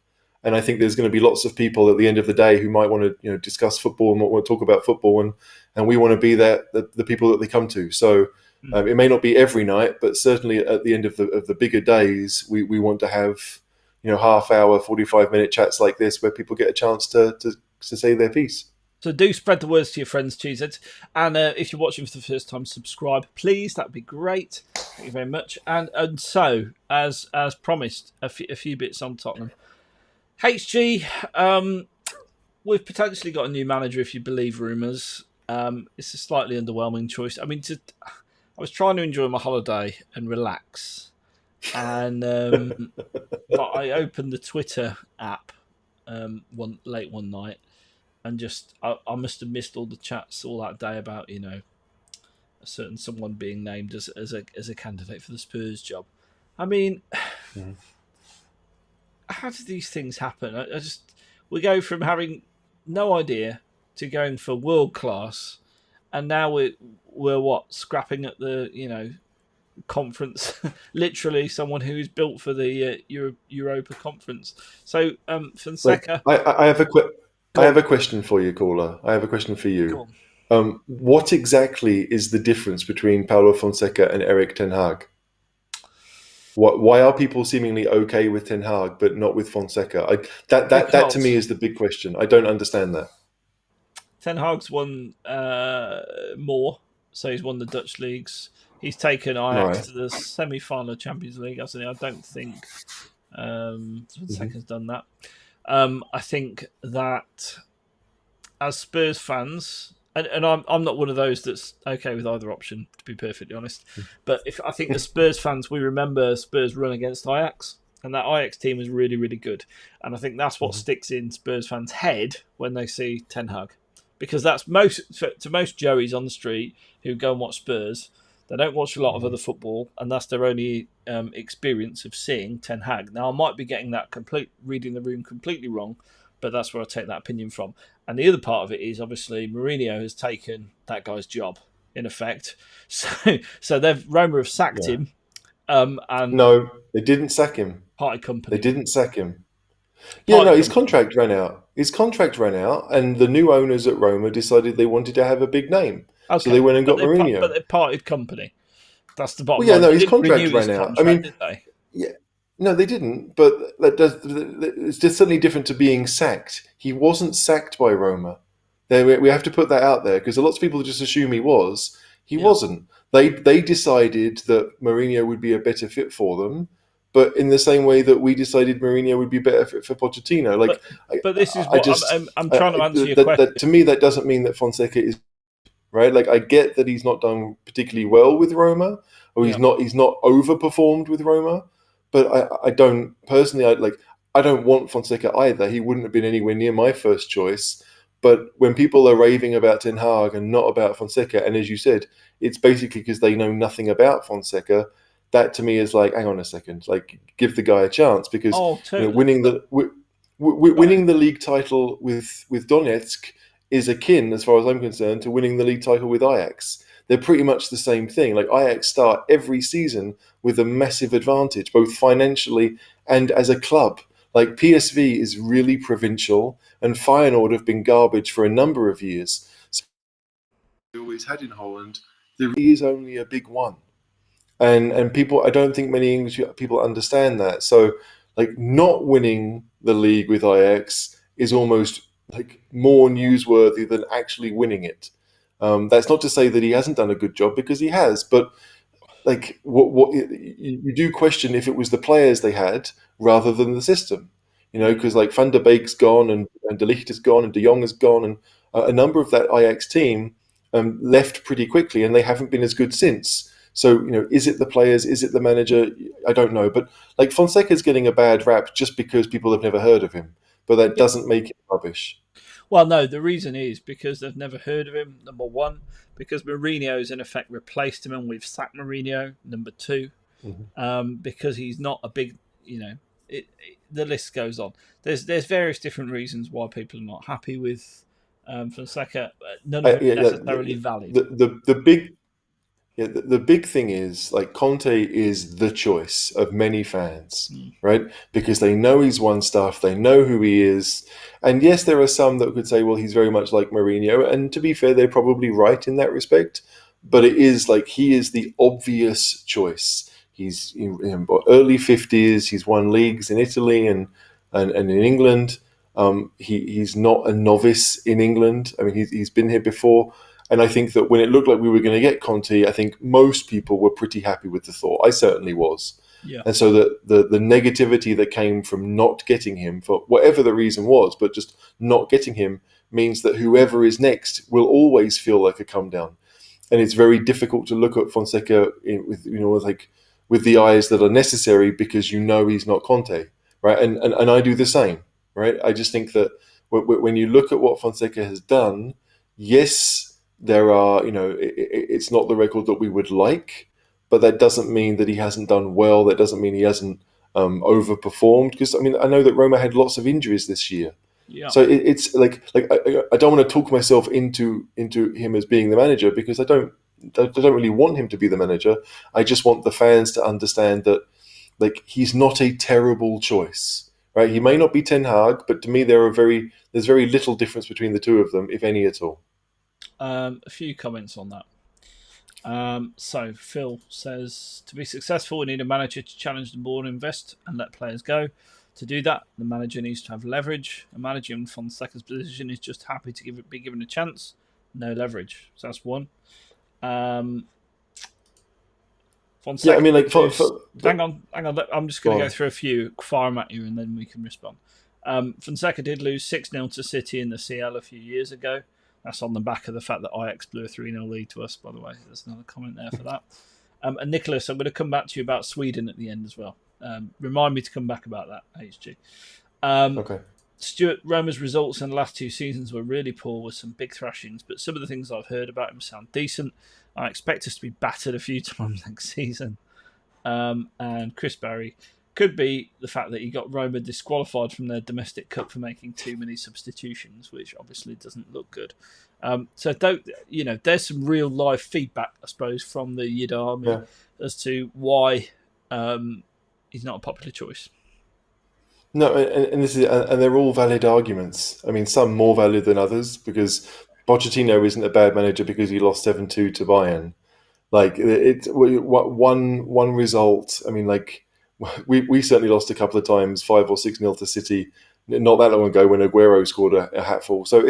And I think there's going to be lots of people at the end of the day who might want to, discuss football and want to talk about football, and we want to be there, the people that they come to. So it may not be every night, but certainly at the end of the bigger days, we want to have, half hour, 45-minute chats like this where people get a chance to say their piece. So do spread the words to your friends, Cheeseheads. And if you're watching for the first time, subscribe, please. That'd be great. Thank you very much. And so, as promised, a few bits on Tottenham. HG, we've potentially got a new manager if you believe rumours. It's a slightly underwhelming choice. I mean, I was trying to enjoy my holiday and relax, and but I opened the Twitter app late one night, and I must have missed all the chats all that day about a certain someone being named as a candidate for the Spurs job. I mean. How do these things happen? We go from having no idea to going for world class, and now we're what, scrapping at the conference. Literally, someone who's built for the Europa Conference. So Like Fonseca, I have a quick. I have a question for you, caller. I have a question for Go you. on. What exactly is the difference between Paulo Fonseca and Eric Ten Hag? Why are people seemingly okay with Ten Hag but not with Fonseca? That to me Because is the big question. I don't understand that. Ten Hag's won more, so he's won the Dutch leagues. He's taken Ajax Right. to the semi-final of Champions League, hasn't he? I don't think Mhm. Fonseca's done that. I think that as Spurs fans, and I'm not one of those that's okay with either option, to be perfectly honest. But if I think as Spurs fans, we remember Spurs run against Ajax, and that Ajax team was really, really good. And I think that's what Mhm. sticks in Spurs fans' head when they see Ten Hag, because that's most to most Joeys on the street who go and watch Spurs. They don't watch a lot of Mhm. other football, and that's their only experience of seeing Ten Hag. Now, I might be getting that reading the room completely wrong, but that's where I take that opinion from. And the other part of it is obviously Mourinho has taken that guy's job in effect. So Roma have sacked Yeah. him, and No, they didn't sack him. party They company, didn't sack him. Yeah, party no, his company. contract ran out. His contract ran out, and the new owners at Roma decided they wanted to have a big name, so they Okay, went and but got but Mourinho. they parted company. That's the bottom Well, yeah, line. no, They his didn't renew contract his ran out. I contract, mean, did they? yeah, no, they didn't. But that does. It's just certainly different to being sacked. He wasn't sacked by Roma. There, we have to put that out there because lots of people just assume he was. He Yeah, wasn't. They decided that Mourinho would be a better fit for them, but in the same way that we decided Mourinho would be better fit for Pochettino. Like but this is I what just I'm trying to answer your that question. to me that doesn't mean that Fonseca is right. Like I get that he's not done particularly well with Roma, or Yeah, he's not overperformed with Roma, but I don't personally. I don't want Fonseca either. He wouldn't have been anywhere near my first choice. But when people are raving about Ten Hag and not about Fonseca, and as you said, it's basically because they know nothing about Fonseca. That to me is like, hang on a second, like give the guy a chance because oh, totally. winning But right, winning the league title with Donetsk is akin, as far as I'm concerned, to winning the league title with Ajax. They're pretty much the same thing. Like Ajax start every season with a massive advantage, both financially and as a club. Like PSV is really provincial, and Feyenoord have been garbage for a number of years. So we always had in Holland, there is only a big one, and people, I don't think many English people understand that. So like not winning the league with Ajax is almost like more newsworthy than actually winning it. That's not to say that he hasn't done a good job because he has, but like what you do question if it was the players they had rather than the system, mm, because like Van der Beek's gone and De Ligt is gone and De Jong is gone and a number of that Ajax team left pretty quickly and they haven't been as good since. So is it the players? Is it the manager? I don't know, but like Fonseca's getting a bad rap just because people have never heard of him, but that yeah. doesn't make it rubbish. Well, no, the reason is because they've never heard of him. Number one, because Mourinho's in effect replaced him, and we've sacked Mourinho. Number two, Mhm. because he's not a big, the list goes on. There's various different reasons why people are not happy with Fonseca. But none of them Yeah, necessarily valid. the big Yeah, the big thing is like Conte is the choice of many fans, Mm. right? Because they know he's won stuff, they know who he is. And yes, there are some that could say, well, he's very much like Mourinho. And to be fair, they're probably right in that respect. But it is like he is the obvious choice. He's in early 50s, he's won leagues in Italy and in England. He's not a novice in England. I mean, he's been here before. And I think that when it looked like we were going to get Conte, I think most people were pretty happy with the thought. I certainly was. Yeah, And so the negativity that came from not getting him, for whatever the reason was, but just not getting him, means that whoever is next will always feel like a come down. And it's very difficult to look at Fonseca with the eyes that are necessary because he's not Conte, right? And I do the same, right? I just think that when you look at what Fonseca has done, yes, there are it's not the record that we would like, but that doesn't mean that he hasn't done well. That doesn't mean he hasn't overperformed. Because I mean, I know that Roma had lots of injuries this year, yeah. so it's like I don't want to talk myself into him as being the manager because I don't really want him to be the manager. I just want the fans to understand that like he's not a terrible choice, right? He may not be Ten Hag, but to me, there's very little difference between the two of them, if any at all. A few comments on that. So Phil says, to be successful, we need a manager to challenge the board, invest, and let players go. To do that, the manager needs to have leverage. A manager in Fonseca's position is just happy to be given a chance, no leverage. So that's one. Fonseca, Yeah, I mean, like, hang on. I'm just going to go through a few, fire them at you, and then we can respond. Fonseca did lose 6-0 to City in the CL a few years ago. That's on the back of the fact that Ajax blew a 3-0 lead to us, by the way. There's another comment there for that. And Nicholas, I'm going to come back to you about Sweden at the end as well. Remind me to come back about that, HG. Okay. Stuart, Roma's results in the last 2 seasons were really poor with some big thrashings, but some of the things I've heard about him sound decent. I expect us to be battered a few times next season. And Chris Barry, could be the fact that he got Roma disqualified from their domestic cup for making too many substitutions, which obviously doesn't look good. So there's some real live feedback, I suppose, from the Yid Army as to why he's not a popular choice. No, and they're all valid arguments. I mean, some more valid than others, because Pochettino isn't a bad manager because he lost 7-2 to Bayern. Like, one result. I mean, like, we certainly lost a couple of times, 5 or 6-0 to City, not that long ago when Aguero scored a hatful. So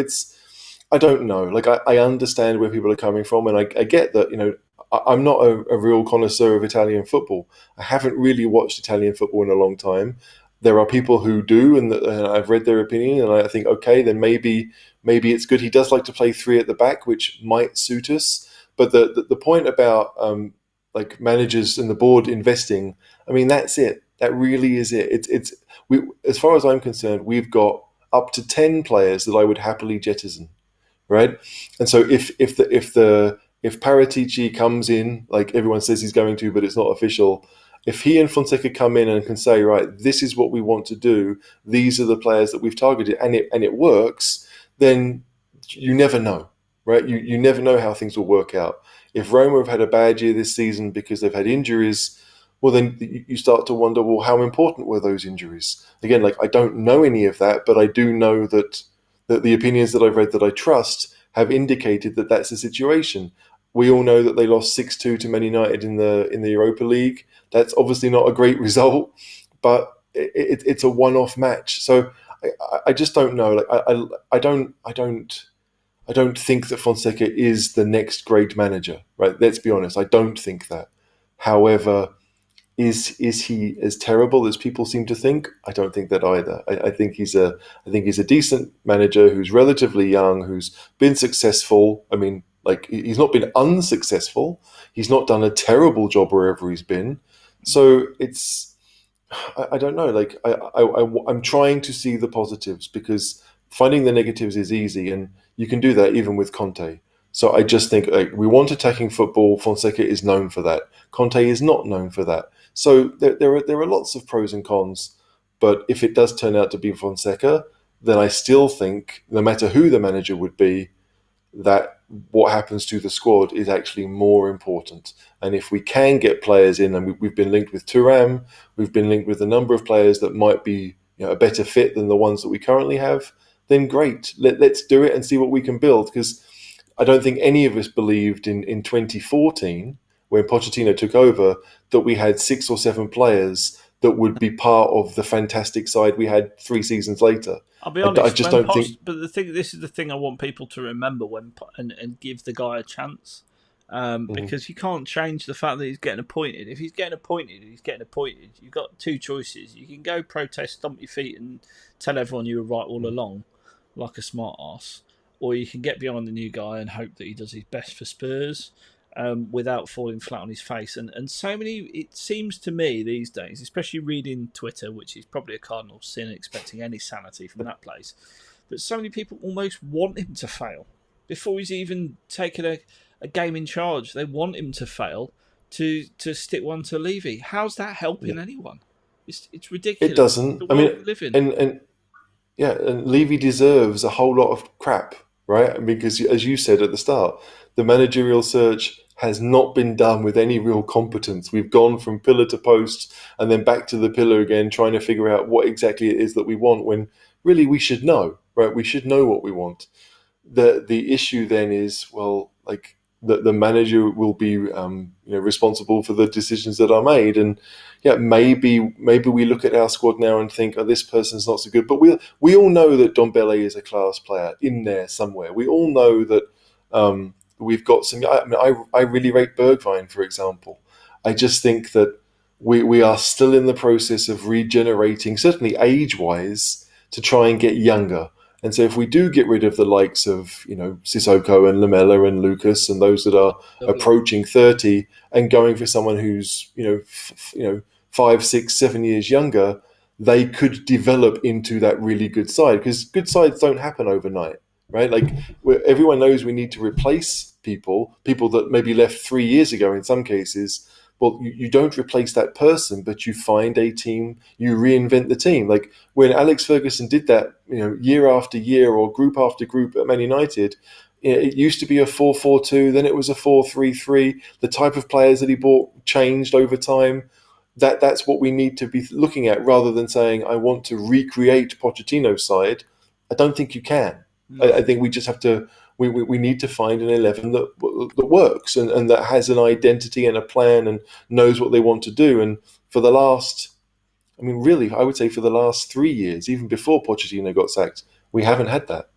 I don't know. Like, I understand where people are coming from, and I get that. I'm not a real connoisseur of Italian football. I haven't really watched Italian football in a long time. There are people who do, and I've read their opinion, and I think, okay, then maybe it's good. He does like to play 3 at the back, which might suit us. But the point about like managers and the board investing, I mean, that's it. That really is it. As far as I'm concerned, we've got up to 10 players that I would happily jettison, right? And so if Paratici comes in, like everyone says he's going to, but it's not official. If he and Fonseca come in and can say, right, this is what we want to do, these are the players that we've targeted, and it works, then you never know, right? You never know how things will work out. If Roma have had a bad year this season because they've had injuries, well, then you start to wonder, well, how important were those injuries? Again, like, I don't know any of that, but I do know that the opinions that I've read that I trust have indicated that that's the situation. We all know that they lost 6-2 to Man United in the Europa League. That's obviously not a great result, but it's a one-off match. So I just don't know. Like, I don't think that Fonseca is the next great manager, right? Let's be honest. I don't think that. However, is he as terrible as people seem to think? I don't think that either. I think he's a decent manager who's relatively young, who's been successful. I mean, like, he's not been unsuccessful. He's not done a terrible job wherever he's been. So I don't know. Like, I'm trying to see the positives, because finding the negatives is easy, and you can do that even with Conte. So I just think, like, we want attacking football. Fonseca is known for that. Conte is not known for that. So there are lots of pros and cons. But if it does turn out to be Fonseca, then I still think, no matter who the manager would be, that what happens to the squad is actually more important. And if we can get players in, and we've been linked with Thuram, we've been linked with a number of players that might be, a better fit than the ones that we currently have, then great. Let's do it and see what we can build. Because I don't think any of us believed in 2014, when Pochettino took over, that we had 6 or 7 players that would be part of the fantastic side we had 3 seasons later. I'll be honest. I just don't think. But this is the thing I want people to remember and give the guy a chance, because you can't change the fact that he's getting appointed. If he's getting appointed, he's getting appointed. You've got 2 choices. You can go protest, stomp your feet, and tell everyone you were right all along, like a smart ass, or you can get behind the new guy and hope that he does his best for Spurs. Without falling flat on his face. And so many, it seems to me these days, especially reading Twitter, which is probably a cardinal sin, expecting any sanity from that place, but so many people almost want him to fail before he's even taken a game in charge. They want him to fail to stick one to Levy. How's that helping anyone? It's ridiculous. It doesn't. I mean, and Levy deserves a whole lot of crap, right? Because, as you said at the start, the managerial search has not been done with any real competence. We've gone from pillar to post and then back to the pillar again, trying to figure out what exactly it is that we want, when really we should know, right? We should know what we want. The issue then is, well, like the manager will be responsible for the decisions that are made. And yeah, maybe we look at our squad now and think, oh, this person's not so good. But we all know that Dombele is a class player in there somewhere. We all know that we've got some. I really rate Bergwijn, for example. I just think that we are still in the process of regenerating, certainly age-wise, to try and get younger. And so if we do get rid of the likes of, Sissoko and Lamela and Lucas and those that are approaching 30 and going for someone who's, 5, 6, 7 years younger, they could develop into that really good side, because good sides don't happen overnight, right? Like everyone knows we need to replace people that maybe left 3 years ago in some cases. Well, you don't replace that person, but you find a team, you reinvent the team. Like when Alex Ferguson did that, year after year or group after group at Man United, it used to be a 4-4-2, then it was a 4-3-3. The type of players that he bought changed over time. That's what we need to be looking at, rather than saying, I want to recreate Pochettino's side. I don't think you can. No. I think we just have to. We need to find an 11 that works and that has an identity and a plan and knows what they want to do. And for the last, really, I would say for the last 3 years, even before Pochettino got sacked, we haven't had that.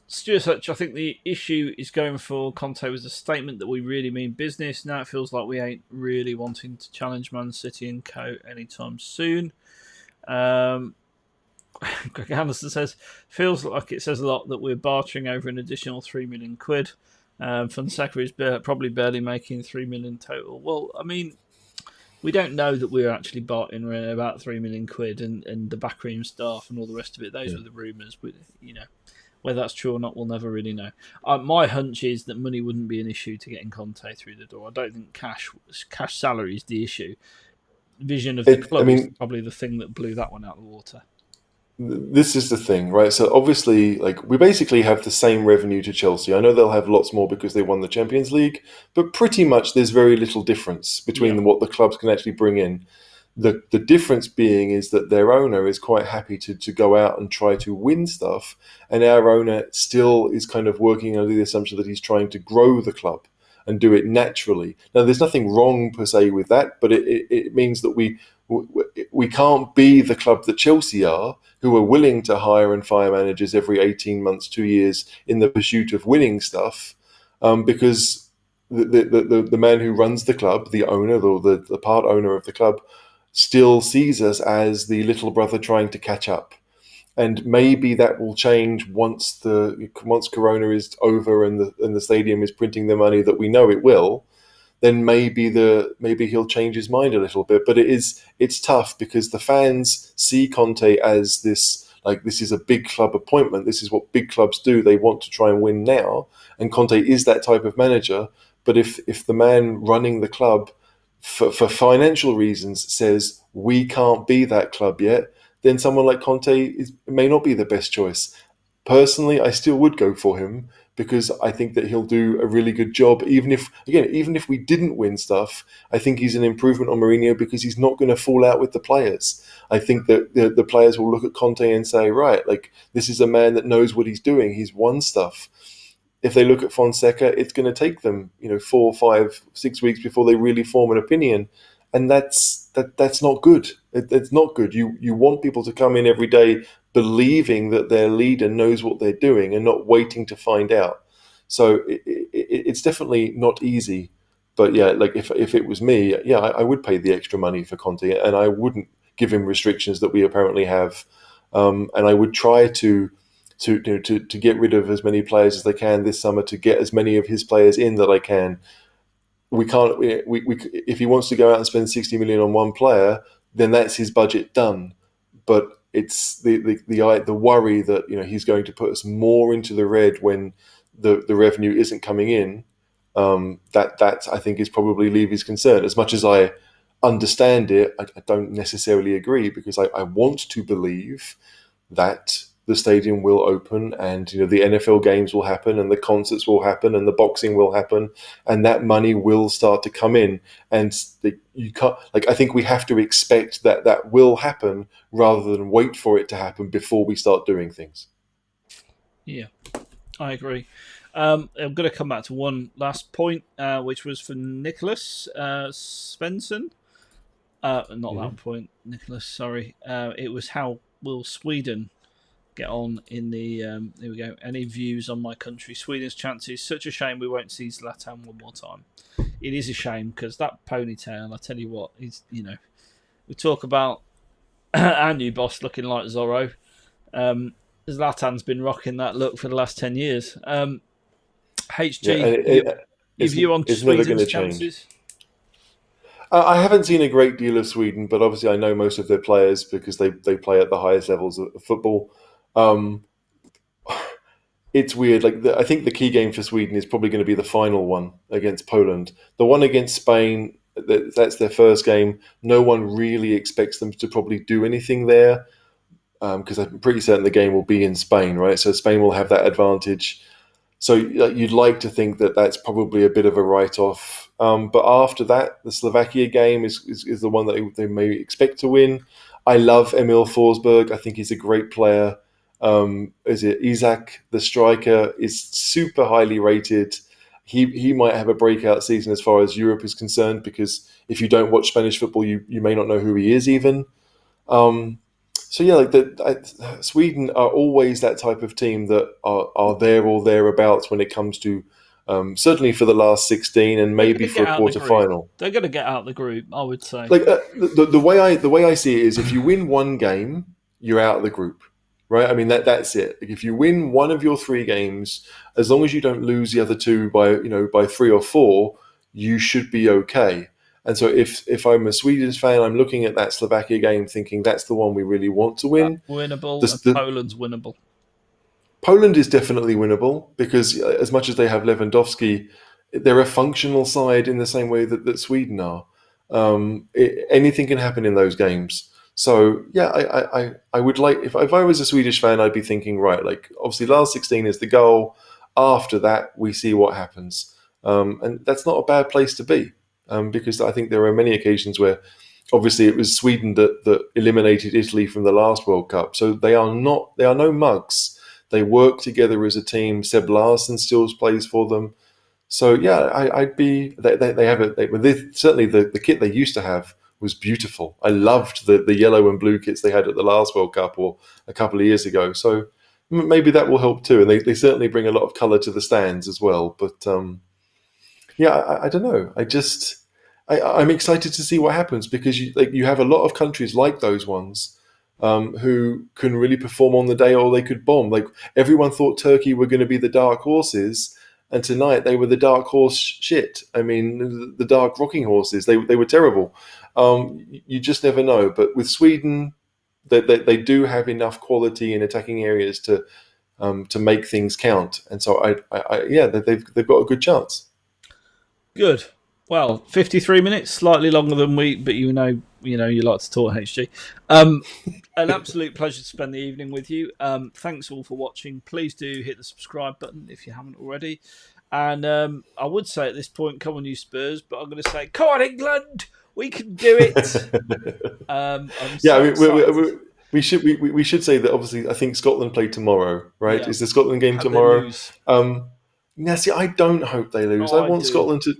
Stuart Hutch, I think the issue is going for Conte was a statement that we really mean business. Now it feels like we ain't really wanting to challenge Man City and co anytime soon. Greg Anderson says, feels like it says a lot that we're bartering over an additional £3 million. Fonseca is probably barely making $3 million total. Well, we don't know that we're actually bartering about £3 million and the backroom staff and all the rest of it. Those were the rumours. Whether that's true or not, we'll never really know. My hunch is that money wouldn't be an issue to getting Conte through the door. I don't think cash salary is the issue. Vision of the club is probably the thing that blew that one out of the water. This is the thing, right? So obviously, we basically have the same revenue to Chelsea. I know they'll have lots more because they won the Champions League, but pretty much there's very little difference between what the clubs can actually bring in. The difference being is that their owner is quite happy to go out and try to win stuff, and our owner still is kind of working under the assumption that he's trying to grow the club and do it naturally. Now, there's nothing wrong per se with that, but it means that we can't be the club that Chelsea are, who are willing to hire and fire managers every 18 months, 2 years in the pursuit of winning stuff, because the man who runs the club, the owner or the part owner of the club, still sees us as the little brother trying to catch up. And maybe that will change once Corona is over and the stadium is printing the money that we know it will. Then maybe he'll change his mind a little bit. But it's tough because the fans see Conte as this is a big club appointment. This is what big clubs do. They want to try and win now, and Conte is that type of manager. But if the man running the club for financial reasons says we can't be that club yet, then someone like Conte may not be the best choice. Personally, I still would go for him because I think that he'll do a really good job. Even if we didn't win stuff, I think he's an improvement on Mourinho because he's not going to fall out with the players. I think that the players will look at Conte and say, right, this is a man that knows what he's doing. He's won stuff. If they look at Fonseca, it's going to take them, 4, 5, 6 weeks before they really form an opinion. And that's not good. It's not good. You want people to come in every day believing that their leader knows what they're doing and not waiting to find out. So it's definitely not easy. But yeah, if it was me, I would pay the extra money for Conte, and I wouldn't give him restrictions that we apparently have. And I would try to get rid of as many players as they can this summer to get as many of his players in that I can. We can't. If he wants to go out and spend 60 million on one player, then that's his budget done. But it's the worry that he's going to put us more into the red when the revenue isn't coming in. That I think is probably Levy's concern. As much as I understand it, I don't necessarily agree because I want to believe that the stadium will open, and the NFL games will happen, and the concerts will happen, and the boxing will happen, and that money will start to come in. And you can't, like, I think we have to expect that that will happen rather than wait for it to happen before we start doing things. Yeah, I agree. I'm going to come back to one last point, which was for Nicholas Svensson. Not that point, Nicholas. Sorry. It was how will Sweden get on in the? Here we go. Any views on my country? Sweden's chances. Such a shame we won't see Zlatan one more time. It is a shame because that ponytail. I tell you what, is we talk about our new boss looking like Zorro. Zlatan's been rocking that look for the last 10 years. HG, your view on Sweden's chances? I haven't seen a great deal of Sweden, but obviously I know most of their players because they play at the highest levels of football. It's weird. I think the key game for Sweden is probably going to be the final one against Poland. The one against Spain, that's their first game. No one really expects them to probably do anything there because I'm pretty certain the game will be in Spain, right? So Spain will have that advantage. So you'd like to think that that's probably a bit of a write-off. But after that, the Slovakia game is the one that they may expect to win. I love Emil Forsberg. I think he's a great player. Is it Isak, the striker, is super highly rated. He might have a breakout season as far as Europe is concerned, because if you don't watch Spanish football, you may not know who he is even. So yeah, Sweden are always that type of team that are there or thereabouts when it comes to certainly for the last 16 and maybe for a quarter final. They're going to get out of the group, I would say. The way I see it is, if you win one game, you're out of the group, right? I mean that's it. If you win one of your 3 games, as long as you don't lose the other 2 by 3 or 4, you should be okay. And so if I'm a Swedish fan, I'm looking at that Slovakia game thinking that's the one we really want to win. Winnable. Poland's winnable. Poland is definitely winnable because as much as they have Lewandowski, they're a functional side in the same way that Sweden are. Anything can happen in those games. So yeah, I would like, if I was a Swedish fan, I'd be thinking, right, like obviously last 16 is the goal. After that, we see what happens. And that's not a bad place to be. Because I think there are many occasions where, obviously, it was Sweden that eliminated Italy from the last World Cup. So they are no mugs. They work together as a team. Seb Larsson still plays for them. So yeah, I'd be. They have it. Certainly the kit they used to have was beautiful. I loved the yellow and blue kits they had at the last World Cup or a couple of years ago. So maybe that will help too. And they certainly bring a lot of colour to the stands as well. But yeah, I don't know. I'm excited to see what happens because you have a lot of countries like those ones who can really perform on the day, or they could bomb. Like everyone thought Turkey were going to be the dark horses, and tonight they were the dark horse shit. I mean, the dark rocking horses. They were terrible. You just never know. But with Sweden, they do have enough quality in attacking areas to make things count, and so they've got a good chance. Good. Well, 53 minutes, slightly longer than but you like to talk, HG. An absolute pleasure to spend the evening with you. Thanks all for watching. Please do hit the subscribe button if you haven't already. And I would say at this point, come on you Spurs, but I'm going to say, come on England, we can do it. We should say that obviously I think Scotland play tomorrow, right? Yeah. Is the Scotland game tomorrow? Now, see, I don't hope they lose. I want Scotland to.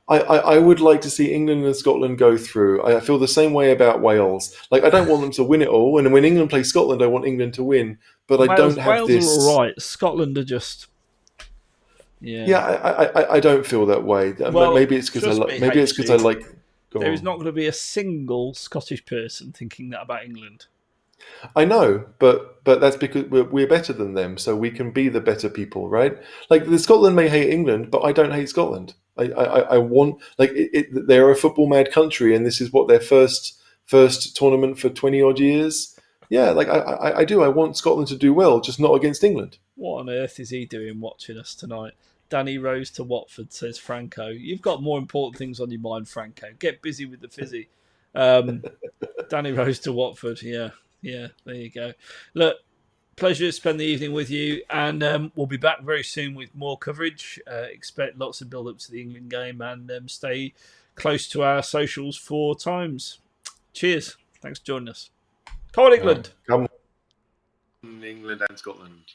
I would like to see England and Scotland go through. I feel the same way about Wales. Like I don't want them to win it all. And when England plays Scotland, I want England to win. But I don't have this. Wales are all right. Scotland are just. Yeah. Yeah, I don't feel that way. Well, maybe it's because I like. There is not going to be a single Scottish person thinking that about England. I know, but that's because we're better than them, so we can be the better people, right? Like the Scotland may hate England, but I don't hate Scotland. I want they're a football mad country, and this is what their first tournament for 20 odd years. Yeah, like I do. I want Scotland to do well, just not against England. What on earth is he doing watching us tonight? Danny Rose to Watford, says Franco. You've got more important things on your mind, Franco. Get busy with the fizzy. Danny Rose to Watford, yeah, there you go. Look, Pleasure to spend the evening with you, and we'll be back very soon with more coverage. Expect lots of build up to the England game, and stay close to our socials for times. Cheers. Thanks for joining us. Come on, England. Come on, England and Scotland.